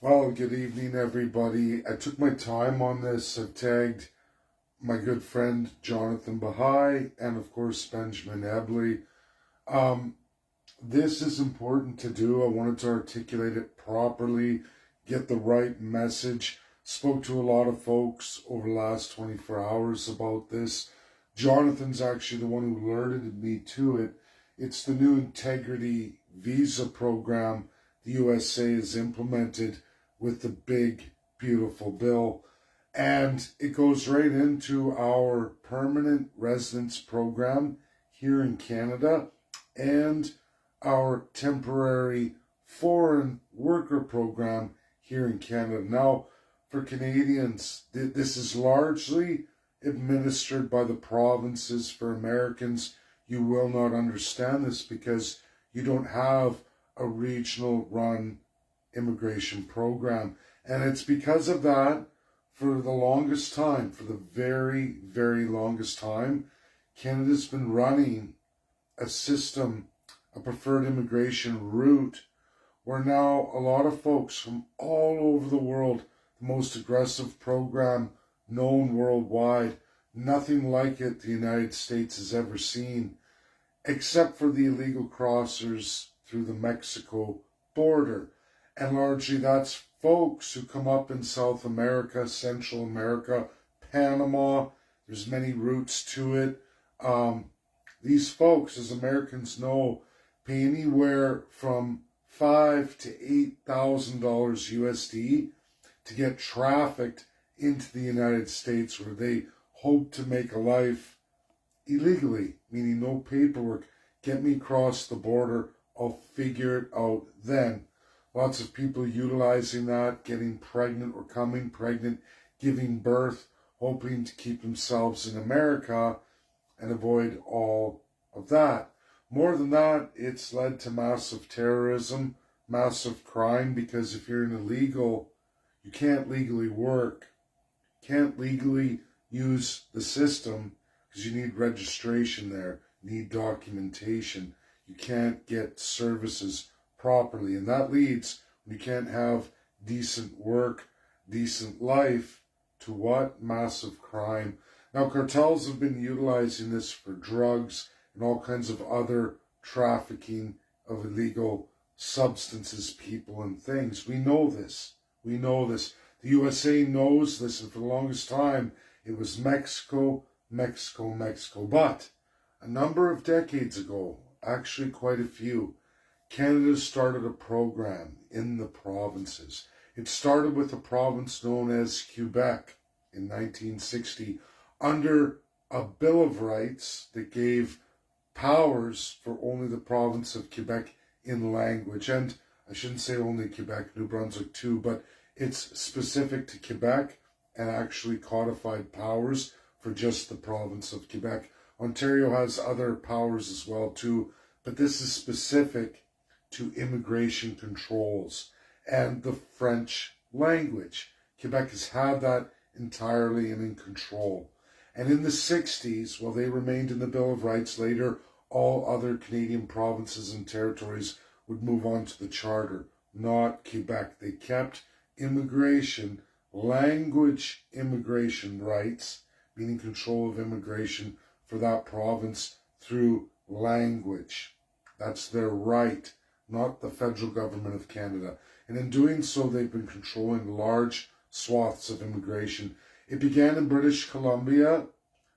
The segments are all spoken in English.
Well, good evening, everybody. I took my time on this. I've tagged my good friend Jonathan Bahai and, of course, Benjamin Ebley. Um, this is important to do. I wanted to articulate it properly, get the right message. Spoke to a lot of folks over the last 24 hours about this. Jonathan's actually the one who alerted me to it. It's the new integrity visa program the USA has implemented with the big, beautiful bill. And it goes right into our permanent residence program here in Canada and our temporary foreign worker program here in Canada. Now, for Canadians, this is largely administered by the provinces. For Americans, you will not understand this because you don't have a regional run immigration program. And it's because of that, for the longest time, for the very, very longest time, Canada's been running a system, a preferred immigration route, where now a lot of folks from all over the world, the most aggressive program known worldwide, nothing like it the United States has ever seen, except for the illegal crossers through the Mexico border. And largely that's folks who come up in South America, Central America, Panama. There's many routes to it. These folks, as Americans know, pay anywhere from $5,000 to $8,000 USD to get trafficked into the United States, where they hope to make a life illegally, meaning no paperwork. Get me across the border, I'll figure it out then. Lots of people utilizing that, getting pregnant or coming pregnant, giving birth, hoping to keep themselves in America and avoid all of that. More than that, it's led to massive terrorism, massive crime, because if you're an illegal, you can't legally work, can't legally use the system because you need registration there, you need documentation, you can't get services properly. And that leads, when you can't have decent work, decent life, to what? Massive crime. Now, cartels have been utilizing this for drugs and all kinds of other trafficking of illegal substances, people, and things. We know this. We know this. The USA knows this, and for the longest time, it was Mexico, Mexico, Mexico. But a number of decades ago, actually quite a few, Canada started a program in the provinces. It started with a province known as Quebec in 1960 under a Bill of Rights that gave powers for only the province of Quebec in language. And I shouldn't say only Quebec, New Brunswick too, but it's specific to Quebec and actually codified powers for just the province of Quebec. Ontario has other powers as well too, but this is specific to immigration controls and the French language. Quebec has had that entirely and in control. And in the 60s, while they remained in the Bill of Rights, later all other Canadian provinces and territories would move on to the Charter, not Quebec. They kept immigration, language immigration rights, meaning control of immigration for that province through language. That's their right, not the federal government of Canada. And in doing so, they've been controlling large swaths of immigration. It began in British Columbia.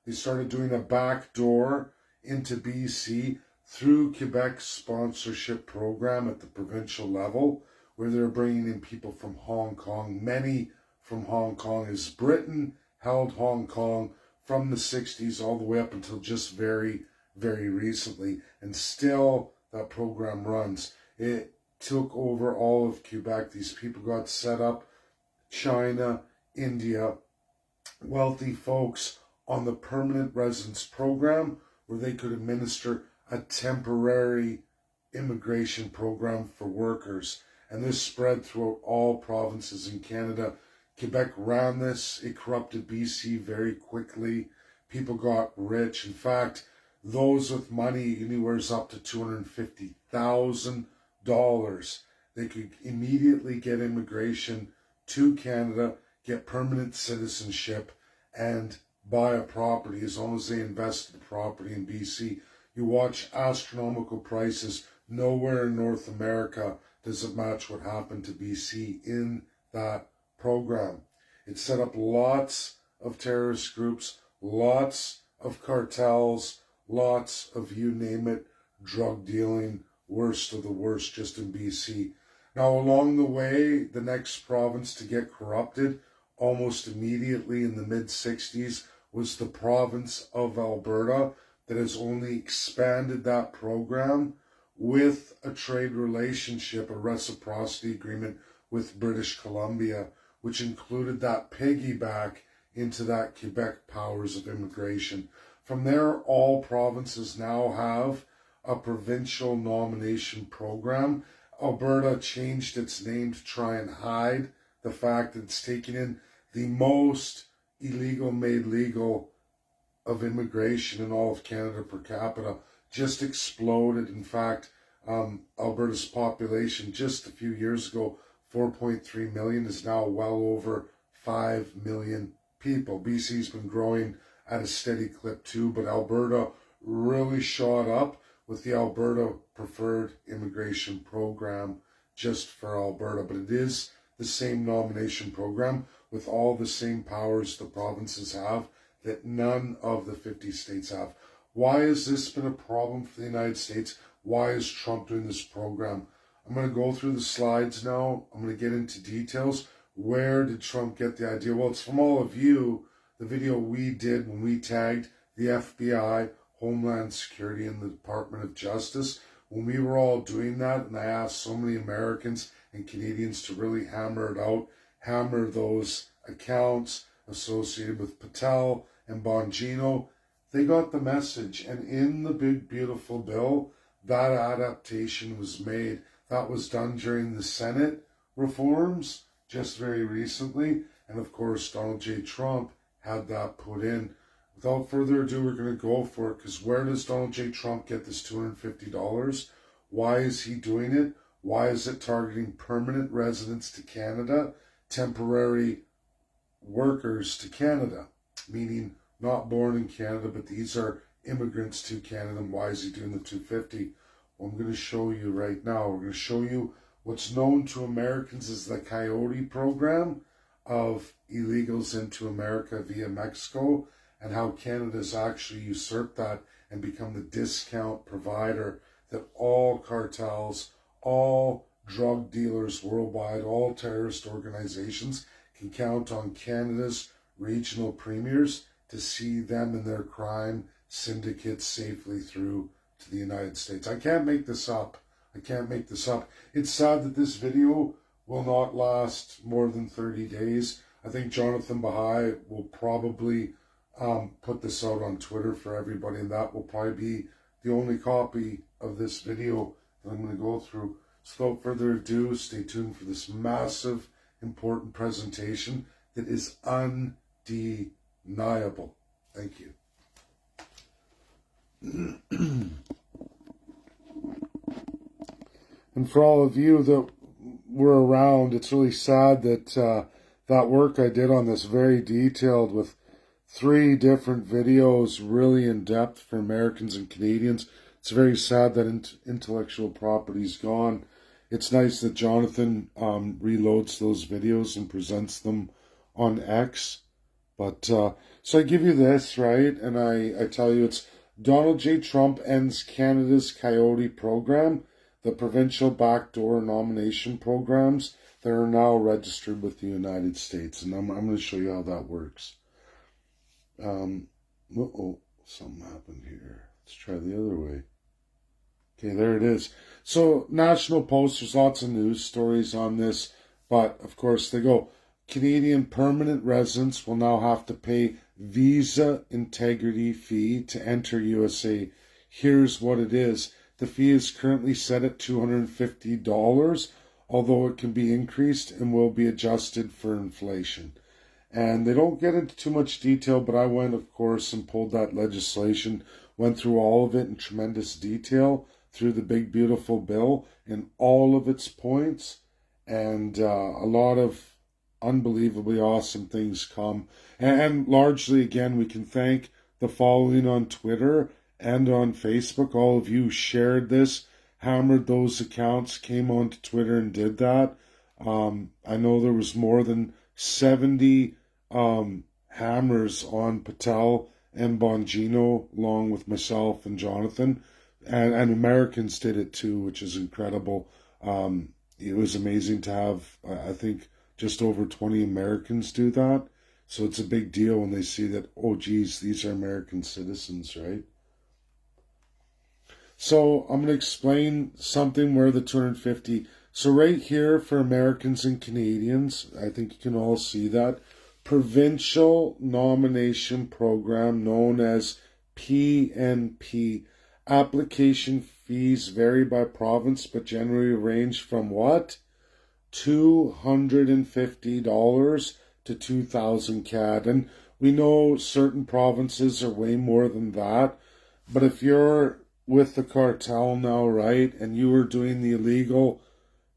They started doing a back door into BC through Quebec's sponsorship program at the provincial level, where they're bringing in people from Hong Kong, many from Hong Kong, as Britain held Hong Kong from the 60s all the way up until just very, very recently. And still that program runs. It took over all of Quebec. These people got set up, China, India, wealthy folks on the permanent residence program, where they could administer a temporary immigration program for workers. And this spread throughout all provinces in Canada. Quebec ran this. It corrupted BC very quickly. People got rich. In fact, those with money, anywhere up to $250,000, they could immediately get immigration to Canada, get permanent citizenship, and buy a property as long as they invested the property in BC. You watch astronomical prices. Nowhere in North America does it match what happened to BC in that program. It set up lots of terrorist groups, lots of cartels, lots of, you name it, drug dealing, worst of the worst just in BC. Now, along the way, the next province to get corrupted almost immediately in the mid-60s was the province of Alberta, that has only expanded that program with a trade relationship, a reciprocity agreement with British Columbia, which included that piggyback into that Quebec powers of immigration. From there, all provinces now have a provincial nomination program. Alberta changed its name to try and hide the fact that it's taken in the most illegal made legal of immigration in all of Canada per capita. Just exploded. In fact, Alberta's population just a few years ago, 4.3 million, is now well over 5 million people. BC's been growing at a steady clip too, but Alberta really shot up with the Alberta Preferred Immigration Program just for Alberta. But it is the same nomination program with all the same powers the provinces have that none of the 50 states have. Why has this been a problem for the United States? Why is Trump doing this program? I'm going to go through the slides now. I'm going to get into details. Where did Trump get the idea? Well, it's from all of you, the video we did when we tagged the FBI, Homeland Security, and the Department of Justice. When we were all doing that, and I asked so many Americans and Canadians to really hammer it out, hammer those accounts associated with Patel and Bongino, they got the message. And in the big, beautiful bill, that adaptation was made. That was done during the Senate reforms just very recently. And of course, Donald J. Trump had that put in. Without further ado, we're going to go for it, because where does Donald J. Trump get this $250? Why is he doing it? Why is it targeting permanent residents to Canada, temporary workers to Canada, meaning not born in Canada, but these are immigrants to Canada? And why is he doing the $250? Well, I'm going to show you right now. We're going to show you what's known to Americans as the Coyote Program of illegals into America via Mexico, and how Canada's actually usurped that and become the discount provider that all cartels, all drug dealers worldwide, all terrorist organizations can count on Canada's regional premiers to see them and their crime syndicates safely through to the United States. I can't make this up. I can't make this up. It's sad that this video will not last more than 30 days. I think Jonathan Bahai will probably put this out on Twitter for everybody, and that will probably be the only copy of this video that I'm going to go through. So without further ado, stay tuned for this massive, important presentation that is undeniable. Thank you. And for all of you that were around, it's really sad that that work I did on this, very detailed with 3 different videos, really in depth for Americans and Canadians. It's very sad that intellectual property is gone. It's nice that Jonathan reloads those videos and presents them on X. But so I give you this, right? And I tell you it's Donald J. Trump ends Canada's Coyote Program, the provincial backdoor nomination programs that are now registered with the United States. And I'm going to show you how that works. Something happened here. Let's try the other way. Okay, there it is. So, National Post, there's lots of news stories on this, but of course they go, Canadian permanent residents will now have to pay visa integrity fee to enter USA. Here's what it is. The fee is currently set at $250, although it can be increased and will be adjusted for inflation. And they don't get into too much detail, but I went, of course, and pulled that legislation, went through all of it in tremendous detail through the big, beautiful bill in all of its points. And a lot of unbelievably awesome things come. And largely, again, we can thank the following on Twitter and on Facebook. All of you shared this, hammered those accounts, came onto Twitter and did that. I know there was more than 70 hammers on Patel and Bongino, along with myself and Jonathan. And Americans did it too, which is incredible. It was amazing to have, I think, just over 20 Americans do that. So it's a big deal when they see that, oh, geez, these are American citizens, right? So I'm going to explain something where the 250. So right here for Americans and Canadians, I think you can all see that, provincial nomination program known as PNP. Application fees vary by province, but generally range from what? $250 to 2,000 CAD. And we know certain provinces are way more than that. But if you're with the cartel now, right, and you were doing the illegal,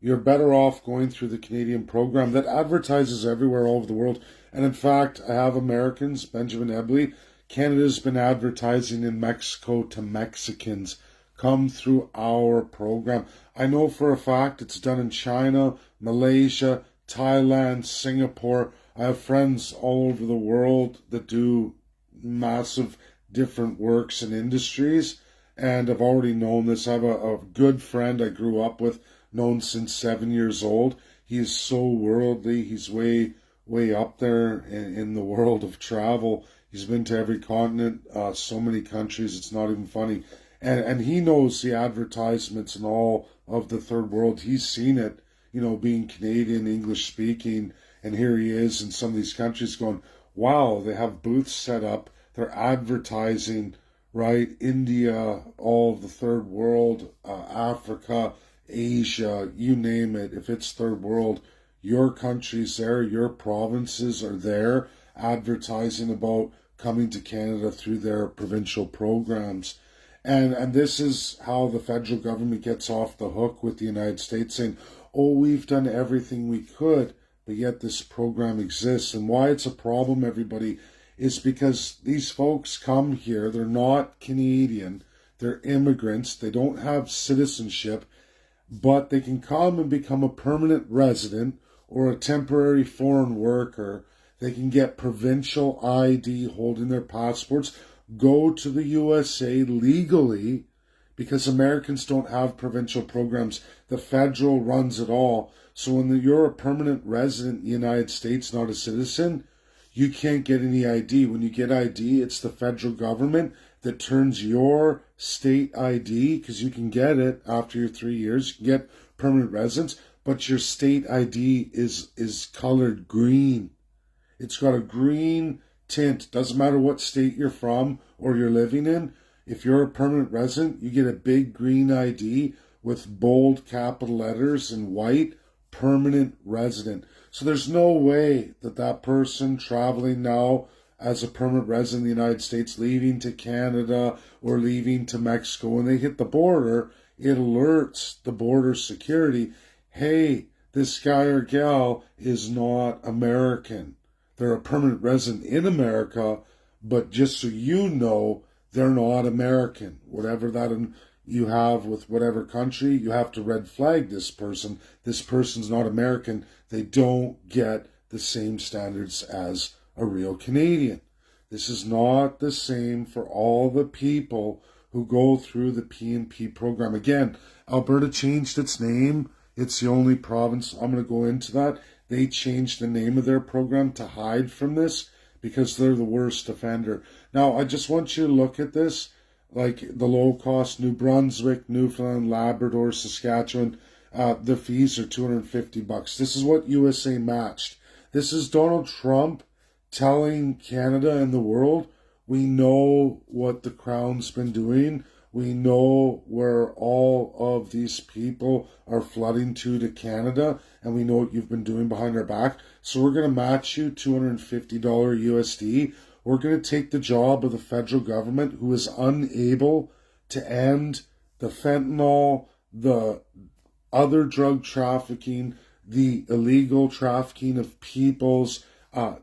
you're better off going through the Canadian program that advertises everywhere all over the world. And in fact, I have Americans, Benjamin Ebley, Canada's been advertising in Mexico to Mexicans. Come through our program. I know for a fact it's done in China, Malaysia, Thailand, Singapore. I have friends all over the world that do massive different works and industries, and I've already known this. I have a good friend I grew up with, known since 7 years old. He is so worldly. He's way up there in the world of travel. He's been to every continent, so many countries, it's not even funny. And he knows the advertisements and all of the third world. He's seen it, being Canadian, English speaking, and here he is in some of these countries going, wow, they have booths set up. They're advertising, right? India, all of the third world, Africa, Asia, you name it. If it's third world, your country's there, your provinces are there advertising about coming to Canada through their provincial programs. And this is how the federal government gets off the hook with the United States, saying, oh, we've done everything we could, but yet this program exists. And why it's a problem, everybody, is because these folks come here, they're not Canadian, they're immigrants, they don't have citizenship, but they can come and become a permanent resident or a temporary foreign worker. They can get provincial ID holding their passports, go to the USA legally, because Americans don't have provincial programs. The federal runs it all. So when you're a permanent resident in the United States, not a citizen, you can't get any ID. When you get ID, it's the federal government that turns your state ID, because you can get it after your 3 years, you can get permanent residence, but your state ID is colored green. It's got a green tint. Doesn't matter what state you're from or you're living in. If you're a permanent resident, you get a big green ID with bold capital letters in white, permanent resident. So there's no way that person traveling now as a permanent resident in the United States, leaving to Canada or leaving to Mexico, when they hit the border, it alerts the border security, hey, this guy or gal is not American. They're a permanent resident in America, but just so you know, they're not American. Whatever that you have with whatever country, you have to red flag this person. This person's not American. They don't get the same standards as a real Canadian. This is not the same for all the people who go through the PNP program. Again, Alberta changed its name. It's the only province. I'm going to go into that. They changed the name of their program to hide from this because they're the worst offender. Now, I just want you to look at this, like the low-cost New Brunswick, Newfoundland, Labrador, Saskatchewan. The fees are $250. This is what USA matched. This is Donald Trump telling Canada and the world, we know what the Crown's been doing. We know where all of these people are flooding to Canada, and we know what you've been doing behind our back. So we're going to match you $250 USD. We're going to take the job of the federal government, who is unable to end the fentanyl, the other drug trafficking, the illegal trafficking of peoples,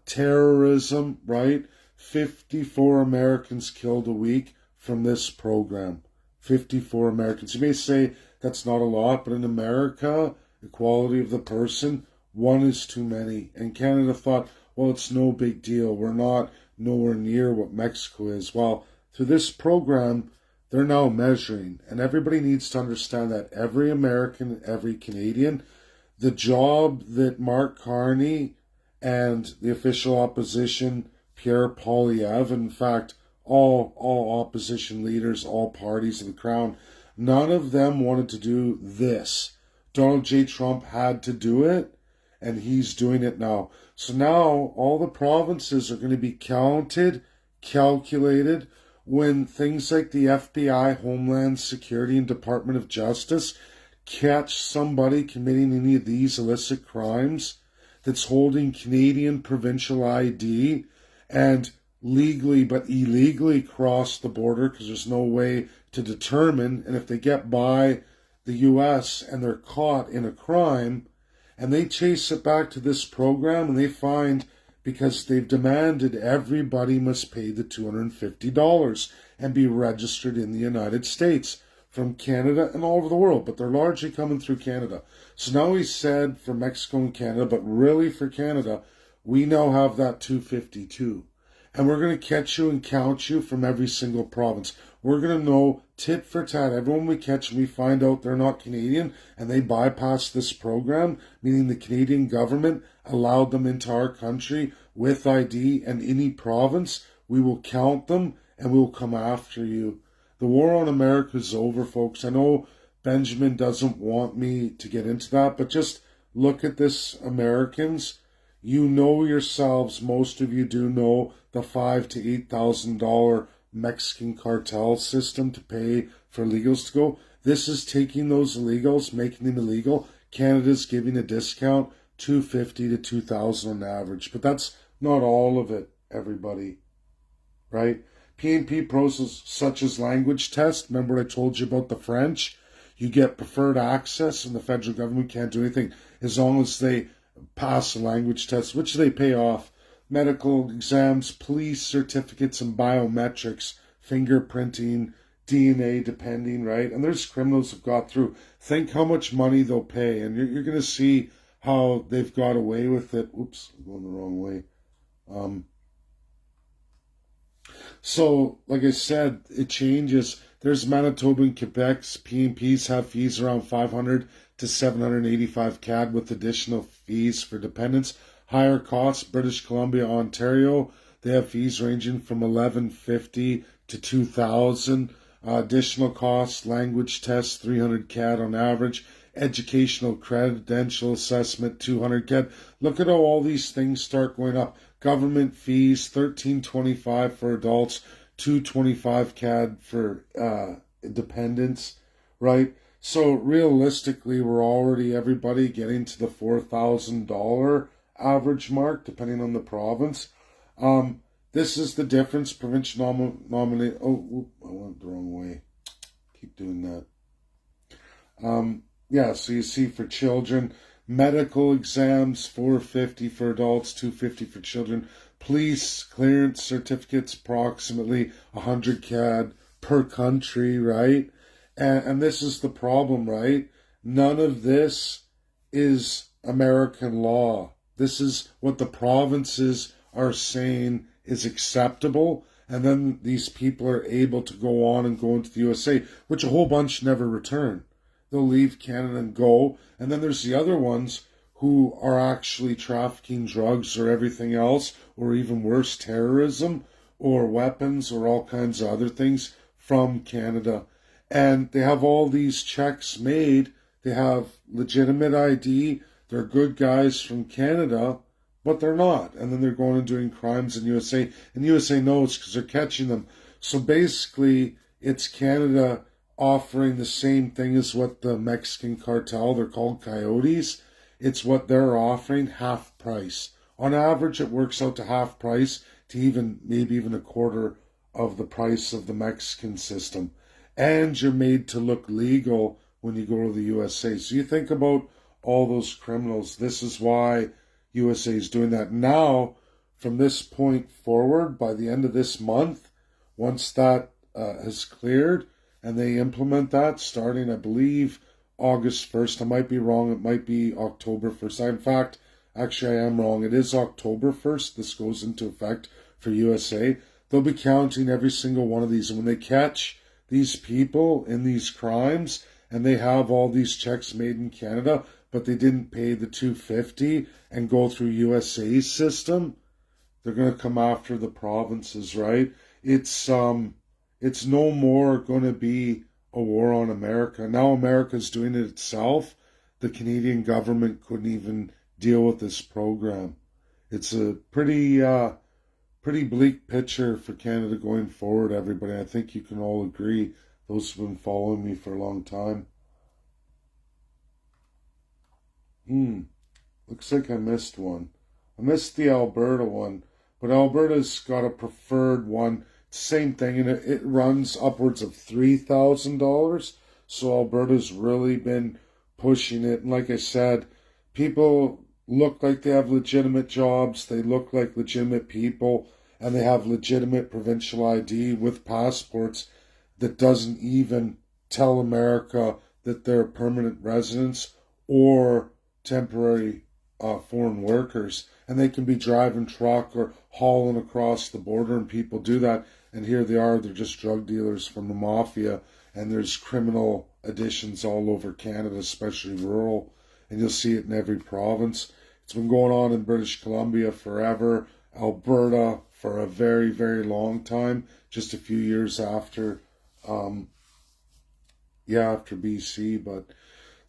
terrorism, right? 54 Americans killed a week from this program. 54 Americans. You may say that's not a lot, but in America, equality of the person, one is too many. And Canada thought, well, it's no big deal. We're not nowhere near what Mexico is. Well, through this program, they're now measuring. And everybody needs to understand that every American, every Canadian, the job that Mark Carney and the official opposition, Pierre Poilievre, in fact, all opposition leaders, all parties of the crown, none of them wanted to do this. Donald J. Trump had to do it, and he's doing it now. So now all the provinces are going to be counted, calculated, when things like the FBI, Homeland Security, and Department of Justice catch somebody committing any of these illicit crimes that's holding Canadian provincial ID and legally but illegally cross the border because there's no way to determine. And if they get by the U.S. and they're caught in a crime and they chase it back to this program and they find, because they've demanded everybody must pay the $250 and be registered in the United States from Canada and all over the world, but they're largely coming through Canada. So now he said for Mexico and Canada, but really for Canada, we now have that 252. And we're going to catch you and count you from every single province. We're going to know tit for tat. Everyone we catch and we find out they're not Canadian and they bypass this program, meaning the Canadian government allowed them into our country with ID and any province, we will count them and we will come after you. The war on America is over, folks. I know Benjamin doesn't want me to get into that, but just look at this, Americans. You know yourselves, most of you do know the $5,000 to $8,000 Mexican cartel system to pay for illegals to go. This is taking those illegals, making them illegal. Canada's giving a discount, $250 to $2,000 on average. But that's not all of it, everybody, right? PNP process such as language test. Remember what I told you about the French? You get preferred access and the federal government can't do anything as long as they pass a language test, which they pay off. Medical exams, police certificates, and biometrics, fingerprinting, DNA depending, right? And there's criminals who've got through. Think how much money they'll pay, and you're going to see how they've got away with it. Oops, I'm going the wrong way. So, like I said, it changes. There's Manitoba and Quebec's PNPs have fees around 500 to 785 CAD with additional fees for dependents. Higher costs, British Columbia, Ontario, they have fees ranging from 1150 to 2000. Additional costs, language tests, 300 CAD on average. Educational credential assessment, 200 CAD. Look at how all these things start going up. Government fees, $13.25 for adults, $2.25 CAD for dependents, right? So realistically, we're already, everybody, getting to the $4,000 average mark, depending on the province. This is the difference. Provincial nominate. Oh, I went the wrong way. Keep doing that. Yeah, so you see for children, medical exams, $450 for adults, $250 for children. Police clearance certificates, approximately 100 CAD per country, right? And this is the problem, right? None of this is American law. This is what the provinces are saying is acceptable. And then these people are able to go on and go into the USA, which a whole bunch never return. They'll leave Canada and go. And then there's the other ones who are actually trafficking drugs or everything else, or even worse, terrorism or weapons or all kinds of other things from Canada. And they have all these checks made. They have legitimate ID. They're good guys from Canada, but they're not. And then they're going and doing crimes in USA. And USA knows because they're catching them. So basically, it's Canada offering the same thing as what the Mexican cartel, they're called Coyotes. It's what they're offering, half price. On average, it works out to half price to maybe even a quarter of the price of the Mexican system. and you're made to look legal when you go to the USA. So you think about all those criminals. This is why USA is doing that. Now, from this point forward, by the end of this month, once that has cleared and they implement that starting, I believe, August 1st. I might be wrong. It might be October 1st. In fact, actually, I am wrong. It is October 1st. This goes into effect for USA. They'll be counting every single one of these. And when they catch these people in these crimes and they have all these checks made in Canada, but they didn't pay the $250 and go through USA's system, they're going to come after the provinces, right? It's no more going to be a war on America. Now America's doing it itself. The Canadian government couldn't even deal with this program. It's a pretty bleak picture for Canada going forward, everybody. I think you can all agree, those who've been following me for a long time. Looks like I missed one. I missed the Alberta one, but Alberta's got a preferred one. Same thing, and it runs upwards of $3,000. So Alberta's really been pushing it. And like I said, people look like they have legitimate jobs. They look like legitimate people, and they have legitimate provincial ID with passports that doesn't even tell America that they're permanent residents or temporary foreign workers. And they can be driving truck or hauling across the border, and people do that. And here they are, they're just drug dealers from the mafia, and there's criminal additions all over Canada, especially rural, and you'll see it in every province. It's been going on in British Columbia forever, Alberta for a very, very long time, just a few years after, after BC, but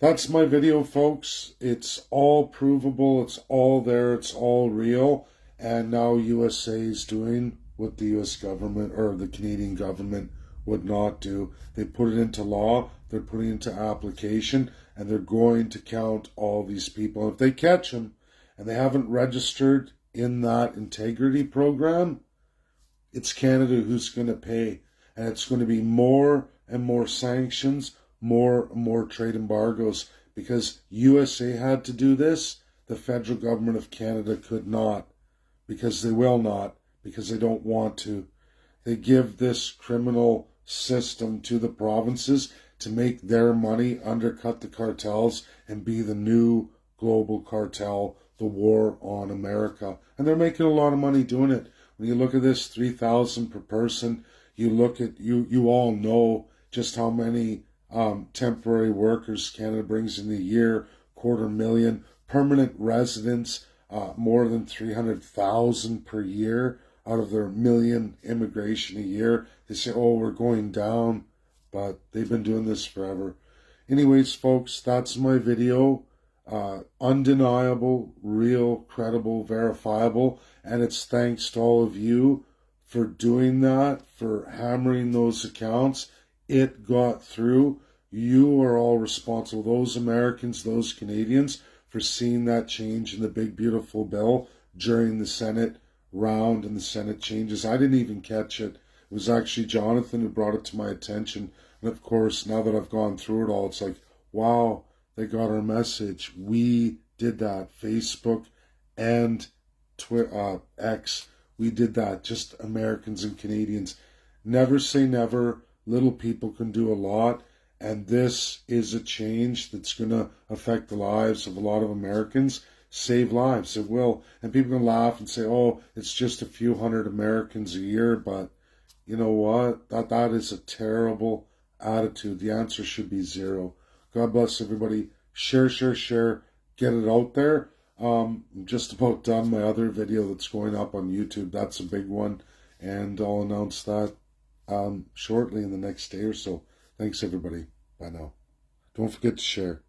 that's my video, folks. It's all provable, it's all there, it's all real, and now USA is doing what the US government or the Canadian government would not do. They put it into law, they're putting it into application, and they're going to count all these people. If they catch them and they haven't registered in that integrity program, it's Canada who's going to pay. And it's going to be more and more sanctions, more and more trade embargoes. Because USA had to do this, the federal government of Canada could not. Because they will not. Because they don't want to. They give this criminal system to the provinces to make their money, undercut the cartels, and be the new global cartel, the war on America. And they're making a lot of money doing it. When you look at this, $3,000 per person, you look at, you all know just how many temporary workers Canada brings in a year, 250,000, permanent residents, more than 300,000 per year out of their million immigration a year. They say, oh, we're going down, but they've been doing this forever. Anyways, folks, that's my video. Undeniable, real, credible, verifiable, and it's thanks to all of you for doing that, for hammering those accounts. It got through. You are all responsible, those Americans, those Canadians, for seeing that change in the big, beautiful bill during the Senate round and the Senate changes. I didn't even catch it. It was actually Jonathan who brought it to my attention. And of course, now that I've gone through it all, it's like, wow, they got our message. We did that. Facebook and X, we did that. Just Americans and Canadians. Never say never. Little people can do a lot. And this is a change that's going to affect the lives of a lot of Americans. Save lives. It will. And people can laugh and say, oh, it's just a few hundred Americans a year. But you know what? That is a terrible attitude. The answer should be zero. God bless everybody. Share, share, share. Get it out there. I'm just about done my other video that's going up on YouTube. That's a big one. And I'll announce that shortly in the next day or so. Thanks, everybody. Bye now. Don't forget to share.